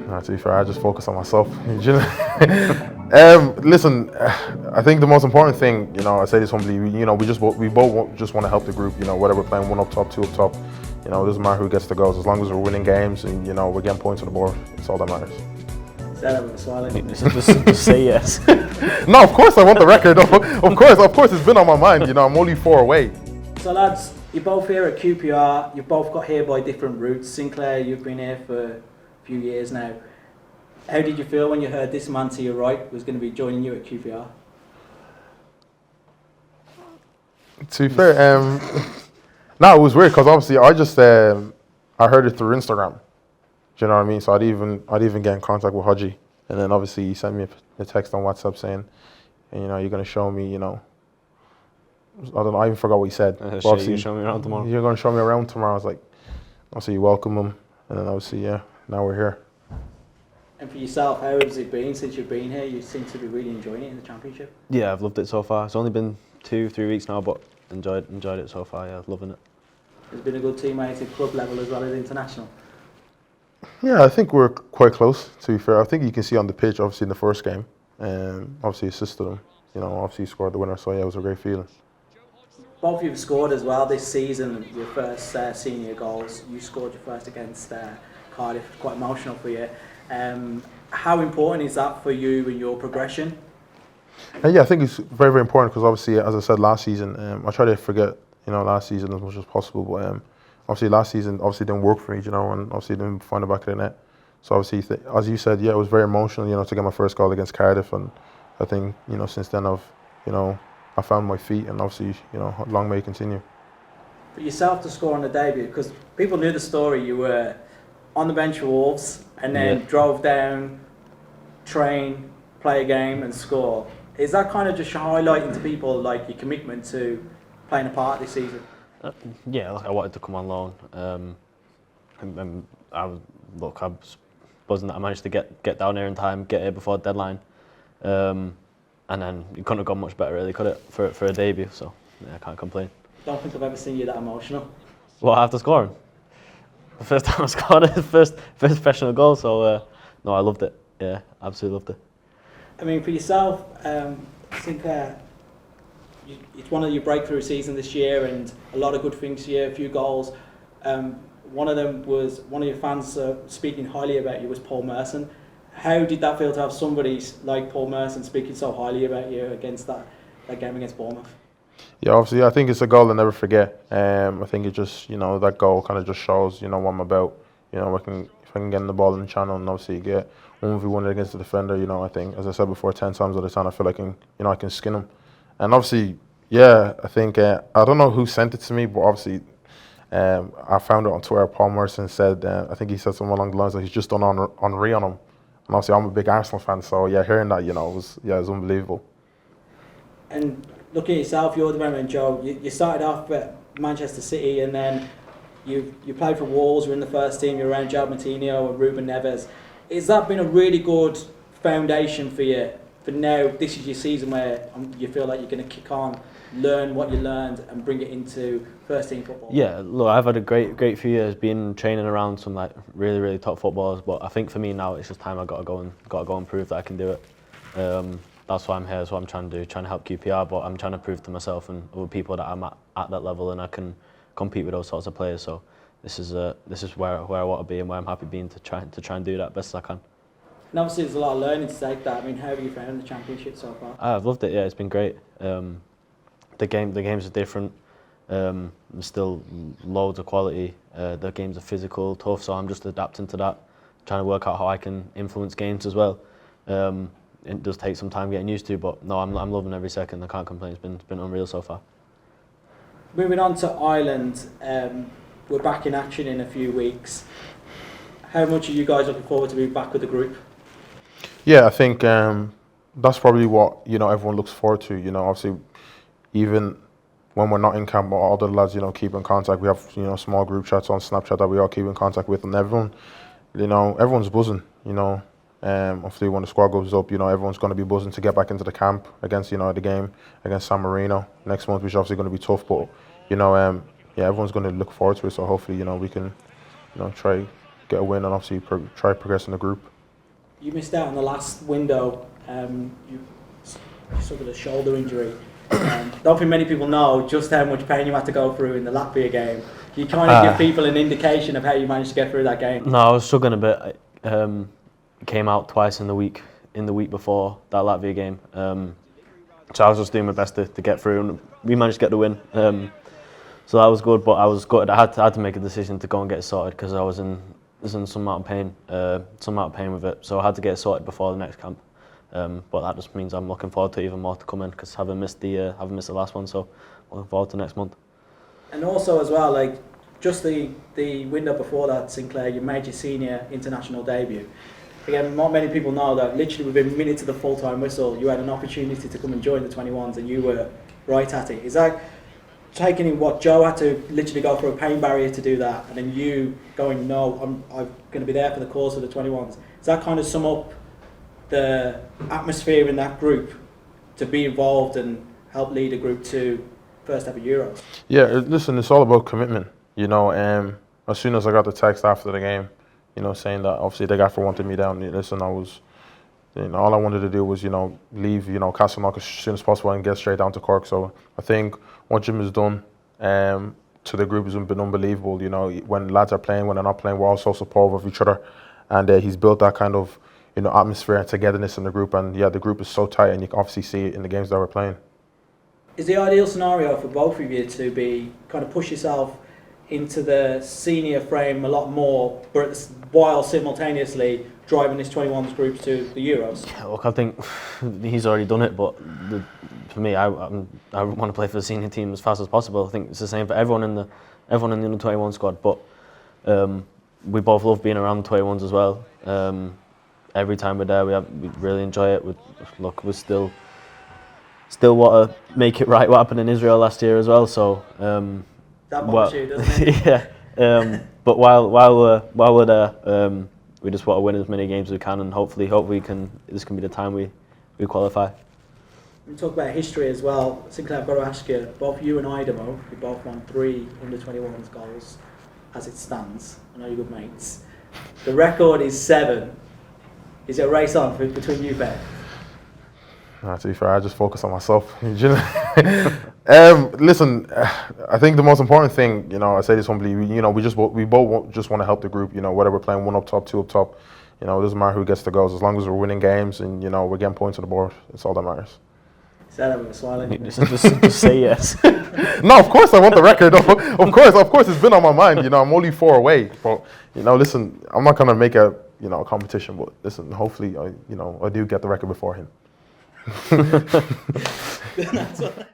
No, to be fair, I just focus on myself. Listen, I think the most important thing, I say this humbly, we both just want to help the group. Whether we're playing one up top, two up top, it doesn't matter who gets the goals as long as we're winning games and we're getting points on the board. It's all that matters. That with a smile. Just say yes. No, of course I want the record. Of course, it's been on my mind. I'm only 4 away. So lads, you're both here at QPR. You've both got here by different routes. Sinclair, you've been here for a few years now. How did you feel when you heard this man to your right was going to be joining you at QPR? To be fair, no, it was weird because obviously I heard it through Instagram. Do you know what I mean? So I'd even get in contact with Hodgie, and then obviously he sent me a text on WhatsApp saying, you're going to show me, I don't know, I even forgot what he said. You show me around tomorrow. You're going to show me around tomorrow. I was like, obviously you welcome him, and then obviously, now we're here. And for yourself, how has it been since you've been here? You seem to be really enjoying it in the Championship. Yeah, I've loved it so far. It's only been 2-3 weeks now, but enjoyed it so far. Yeah, loving it. It's been a good teammate at club level as well as international. Yeah, I think we're quite close, to be fair. I think you can see on the pitch, obviously, in the first game, obviously assisted him. Obviously he scored the winner, so yeah, it was a great feeling. Both of you have scored as well this season, your first senior goals. You scored your first against Cardiff, quite emotional for you. How important is that for you in your progression? Yeah, I think it's very, very important because obviously, as I said last season, I try to forget, last season as much as possible, but obviously last season didn't work for me, and obviously didn't find the back of the net. So obviously, as you said, yeah, it was very emotional, to get my first goal against Cardiff, and I think, since then I found my feet, and obviously, long may it continue. For yourself to score on the debut, because people knew the story, you were on the bench for Wolves, and then drove down, train, play a game, and score. Is that kind of just highlighting to people like your commitment to playing a part this season? Yeah, I wanted to come on loan. I was buzzing that I managed to get down here in time, get here before deadline, and then it couldn't have gone much better, really, could it, for a debut? So yeah, I can't complain. Don't think I've ever seen you that emotional. Well, after scoring, the first time I scored it, first professional goal. So no, I loved it. Yeah, absolutely loved it. I mean, for yourself, Sinclair, it's one of your breakthrough season this year, and a lot of good things here, a few goals. One of them was one of your fans speaking highly about you was Paul Merson. How did that feel to have somebody like Paul Merson speaking so highly about you against that game against Bournemouth? Yeah, obviously, I think it's a goal I'll never forget. I think it just, that goal kind of just shows, what I'm about. If I can get in the ball in the channel and obviously get 1v1 against the defender, I think, as I said before, 10 times out of 10, I feel like I can skin him. And obviously, yeah, I think, I don't know who sent it to me, but obviously, I found it on Twitter. Paul Merson said, I think he said something along the lines like he's just done Henri on him. And obviously, I'm a big Arsenal fan, so yeah, hearing that, it was unbelievable. And look at yourself, you're the veteran, Joe. You started off at Manchester City, and then you played for Wolves. You're in the first team. You're around Joe Martino and Ruben Neves. Has that been a really good foundation for you? For now, this is your season where you feel like you're going to kick on, learn what you learned, and bring it into first team football. Yeah, look, I've had a great few years, been training around some like really top footballers. But I think for me now, it's just time I got to go and prove that I can do it. That's why I'm here. That's what I'm trying to do, trying to help QPR. But I'm trying to prove to myself and other people that I'm at that level, and I can compete with those sorts of players. So this is where I want to be and where I'm happy being to try and do that best as I can. And obviously there's a lot of learning to take that. I mean, how have you found the Championship so far? I've loved it, yeah, it's been great. The games are different. There's still loads of quality. The games are physical, tough, so I'm just adapting to that, trying to work out how I can influence games as well. It does take some time getting used to, but no, I'm loving every second. I can't complain. It's been unreal so far. Moving on to Ireland, we're back in action in a few weeks. How much are you guys looking forward to being back with the group? Yeah, I think that's probably what everyone looks forward to. Obviously, even when we're not in camp, all the lads keep in contact. We have small group chats on Snapchat that we all keep in contact with, and everyone, everyone's buzzing. Obviously when the squad goes up, everyone's going to be buzzing to get back into the camp against the game against San Marino next month, which is obviously going to be tough. But yeah, everyone's going to look forward to it. So hopefully we can try get a win and obviously try progress in the group. You missed out on the last window. You suffered a shoulder injury. Don't think many people know just how much pain you had to go through in the Latvia game. Can you kind of give people an indication of how you managed to get through that game? No, I was struggling a bit. Came out twice in the week before that Latvia game. So I was just doing my best to get through, and we managed to get the win. So that was good, but I was gutted. I had to make a decision to go and get it sorted because I was in some amount of pain with it. So I had to get it sorted before the next camp. But that just means I'm looking forward to even more to come in because having missed the last one, so looking forward to next month. And also as well, like just the window before that, Sinclair, you made your senior international debut. Again, not many people know that literally within minutes of the full-time whistle, you had an opportunity to come and join the 21s, and you were right at it. Is that taking in what Joe had to literally go through a pain barrier to do that, and then you going, no, I'm going to be there for the cause of the 21s? Does that kind of sum up the atmosphere in that group to be involved and help lead a group to first ever Euros? Yeah, listen, it's all about commitment. You know, as soon as I got the text after the game, you know, saying that obviously the gaffer wanted me down. Listen, I was, you know, all I wanted to do was, you know, leave, you know, Castleknock as soon as possible and get straight down to Cork. So I think what Jim has done to the group has been unbelievable. You know, when lads are playing, when they're not playing, we're all so supportive of each other, and he's built that kind of, you know, atmosphere and togetherness in the group. And yeah, the group is so tight, and you can obviously see it in the games that we're playing. Is the ideal scenario for both of you to be kind of push yourself into the senior frame a lot more, but while simultaneously driving this 21s group to the Euros? Yeah, look, I think he's already done it, but for me, I want to play for the senior team as fast as possible. I think it's the same for everyone in the under-21 squad. But we both love being around the 21s as well. Every time we're there, we really enjoy it. We still want to make it right what happened in Israel last year as well. So. That bothers you, doesn't it? Yeah, but while we're there, we just want to win as many games as we can, and hopefully this can be the time we qualify. We talk about history as well. Sinclair, I've got to ask you, both you and Idemo, you both won 3 under-21s goals as it stands. I know you're good mates. The record is 7. Is it a race on between you, Ben? To be fair, I just focus on myself. Listen, I think the most important thing, you know, I say this humbly, you know, we both just want to help the group. You know, whether we're playing 1 up top, 2 up top, you know, it doesn't matter who gets the goals as long as we're winning games and, you know, we're getting points on the board. It's all that matters. Say that with a smile. Just say yes. No, of course I want the record. Of course, it's been on my mind. You know, I'm only 4 away, but you know, listen, I'm not gonna make a competition, but listen, hopefully, I do get the record before him. That's what